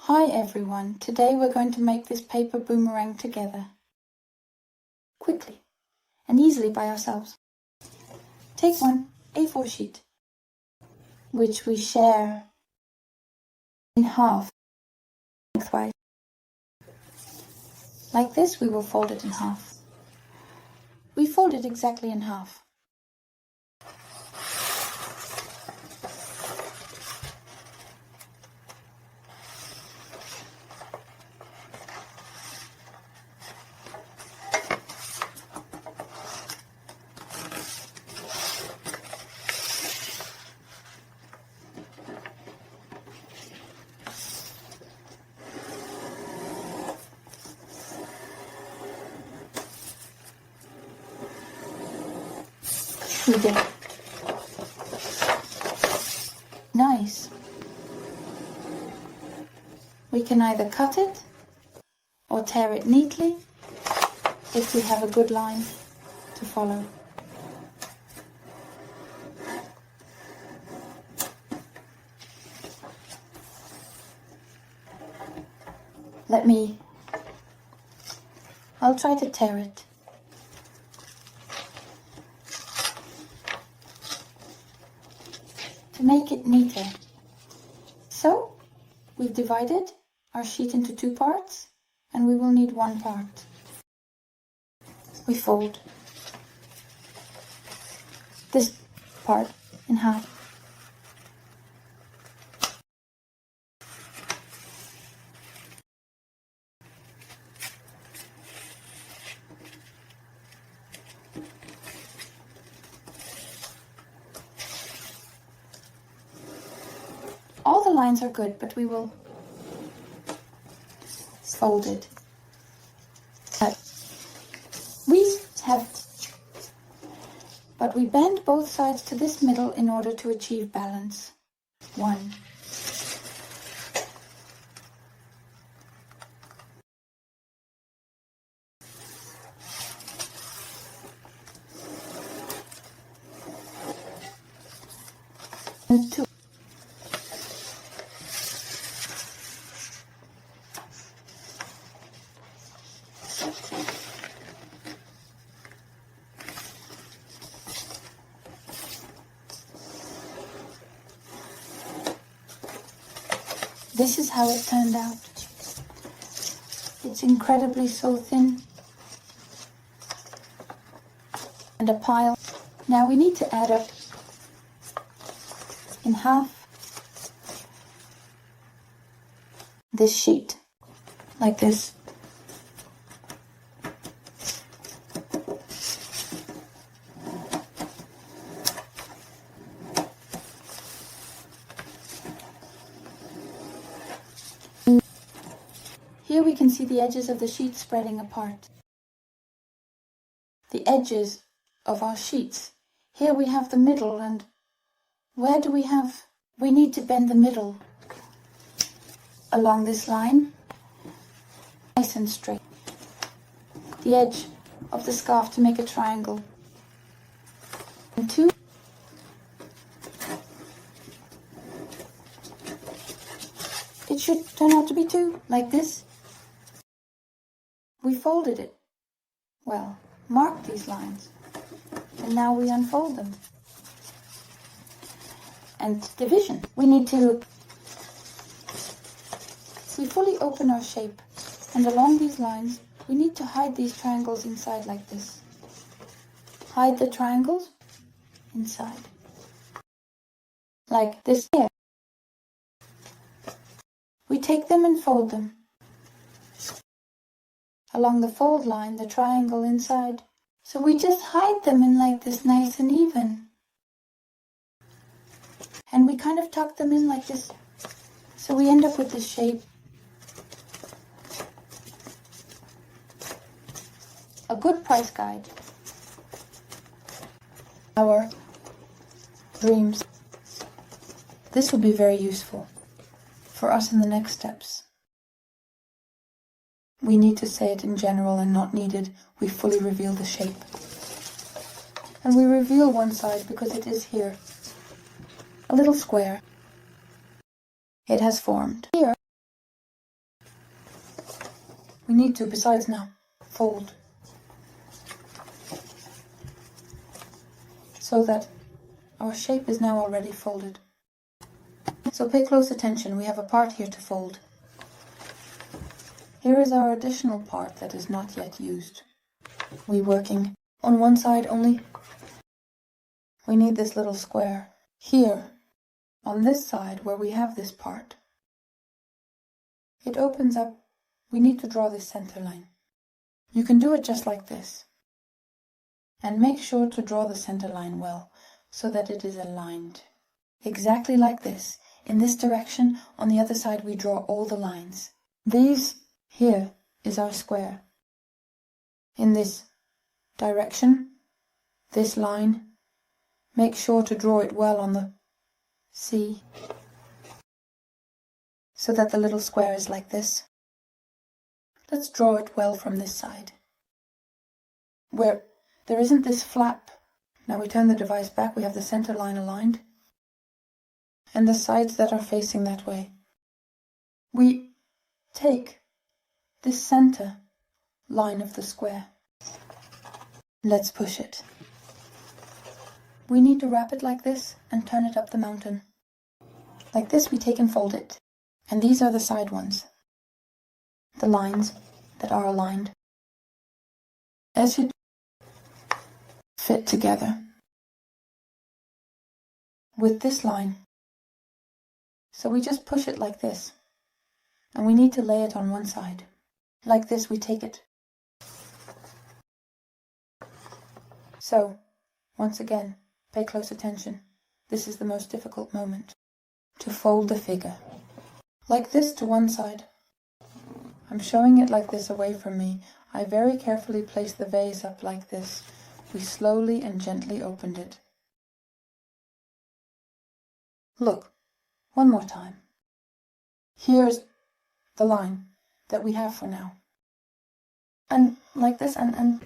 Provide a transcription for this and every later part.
Hi everyone, today we're going to make this paper boomerang together. Quickly and easily by ourselves. Take one A4 sheet, which we share in half lengthwise. Like this, we will fold it in half. We fold it exactly in half. We did. Nice. We can either cut it or tear it neatly if we have a good line to follow. I'll try to tear it. To make it neater. So, we've divided our sheet into two parts, and we will need one part. We fold this part in half. All the lines are good, but we will fold it. But we bend both sides to this middle in order to achieve balance. 1. And 2. This is how it turned out. It's incredibly so thin. And a pile. Now we need to add up in half this sheet, like this. Here we can see the edges of the sheet spreading apart. The edges of our sheets. Here we have the middle, and where do we have? We need to bend the middle along this line, nice and straight. The edge of the scarf to make a triangle. And 2. It should turn out to be 2, like this. We folded it. Well, marked these lines. And now we unfold them. And division. We fully open our shape. And along these lines, we need to hide these triangles inside like this. Hide the triangles inside. Like this here. We take them and fold them. Along the fold line, the triangle inside. So we just hide them in like this, nice and even. And we kind of tuck them in like this. So we end up with this shape. A good price guide. Our dreams. This will be very useful for us in the next steps. We need to say it in general and not needed. We fully reveal the shape. And we reveal one side because it is here. A little square. It has formed. Here we need to, besides now, fold. So that our shape is now already folded. So pay close attention, we have a part here to fold. Here is our additional part that is not yet used. We're working on one side only. We need this little square. Here, on this side where we have this part, it opens up. We need to draw this center line. You can do it just like this. And make sure to draw the center line well, so that it is aligned. Exactly like this. In this direction, on the other side we draw all the lines. Here is our square. In this direction, this line, make sure to draw it well on the C, so that the little square is like this. Let's draw it well from this side, where there isn't this flap. Now we turn the device back, we have the center line aligned, and the sides that are facing that way. We take this center line of the square. Let's push it. We need to wrap it like this and turn it up the mountain. Like this we take and fold it. And these are the side ones. The lines that are aligned. As you fit together with this line. So we just push it like this. And we need to lay it on one side. Like this we take it. So, once again, pay close attention. This is the most difficult moment. To fold the figure. Like this to one side. I'm showing it like this away from me. I very carefully place the vase up like this. We slowly and gently opened it. Look, one more time. Here's the line that we have for now. And like this, and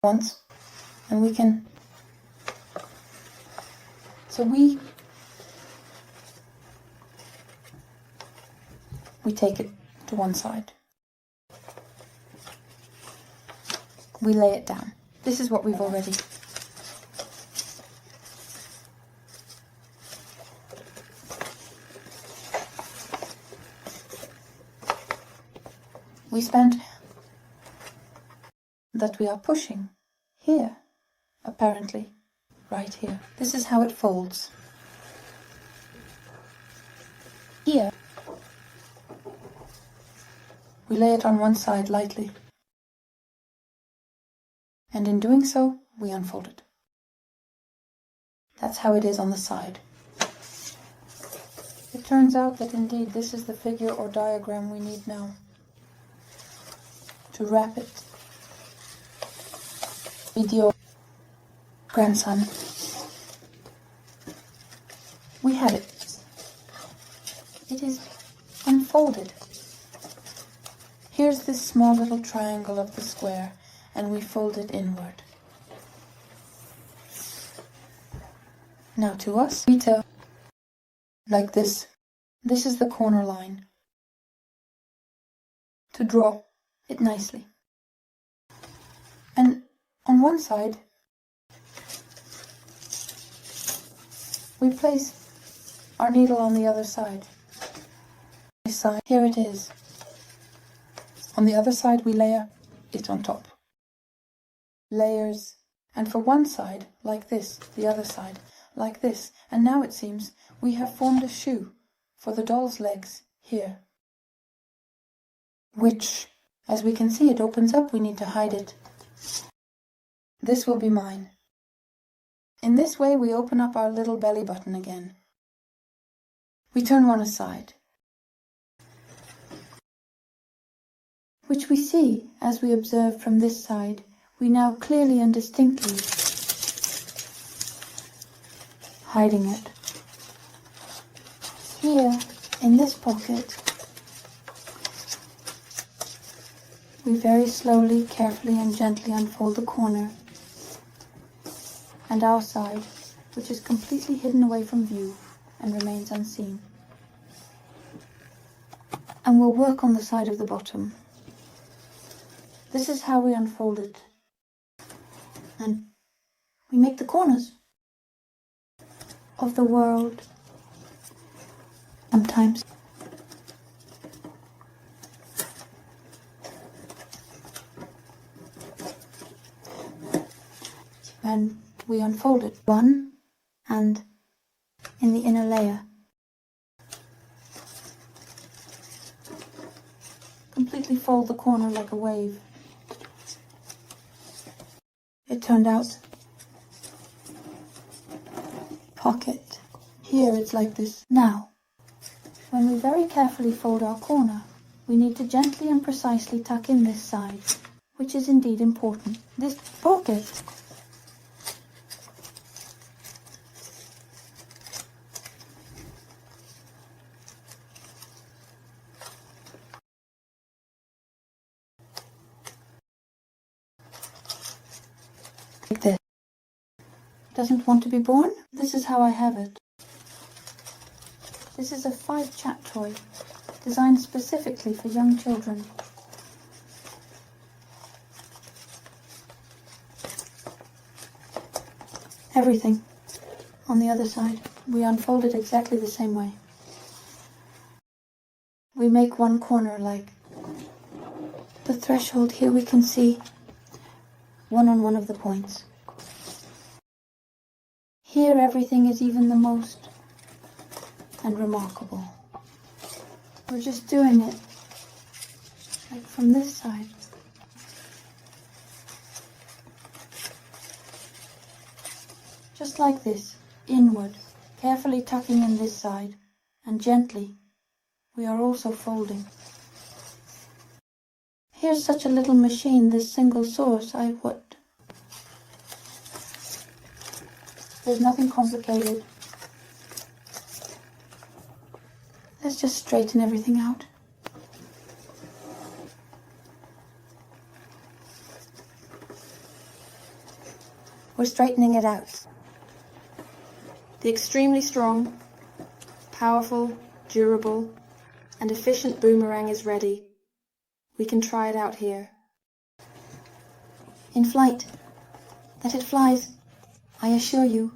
once, and we can, so we take it to one side. We lay it down. This is what we've already. We spent that we are pushing here, apparently, right here. This is how it folds. Here, we lay it on one side lightly, and in doing so, we unfold it. That's how it is on the side. It turns out that indeed this is the figure or diagram we need now to wrap it. Video grandson. We have it. It is unfolded. Here's this small little triangle of the square, and we fold it inward. Now to us, we tell like this. This is the corner line. To draw it nicely. And on one side, we place our needle on the other side. Here it is. On the other side, we layer it on top. Layers. And for one side, like this, the other side, like this. And now it seems we have formed a shoe for the doll's legs here. Which, as we can see, it opens up. We need to hide it. This will be mine. In this way, we open up our little belly button again. We turn one aside, which we see as we observe from this side. We now clearly and distinctly hiding it. Here, in this pocket, we very slowly, carefully and gently unfold the corner and our side, which is completely hidden away from view and remains unseen. And we'll work on the side of the bottom. This is how we unfold it. And we make the corners of the world. Sometimes. And we unfold it one and in the inner layer. Completely fold the corner like a wave. It turned out pocket. Here it's like this. Now, when we very carefully fold our corner, we need to gently and precisely tuck in this side, which is indeed important. This pocket like this. Doesn't want to be born? This is how I have it. This is a 5-chat toy, designed specifically for young children. Everything on the other side. We unfold it exactly the same way. We make one corner like the threshold. Here we can see one on one of the points. Here everything is even the most and remarkable. We're just doing it like from this side. Just like this, inward, carefully tucking in this side, and gently, we are also folding. Here's such a little machine, this single source, There's nothing complicated. Let's just straighten everything out. We're straightening it out. The extremely strong, powerful, durable, and efficient boomerang is ready. We can try it out here. In flight, that it flies, I assure you.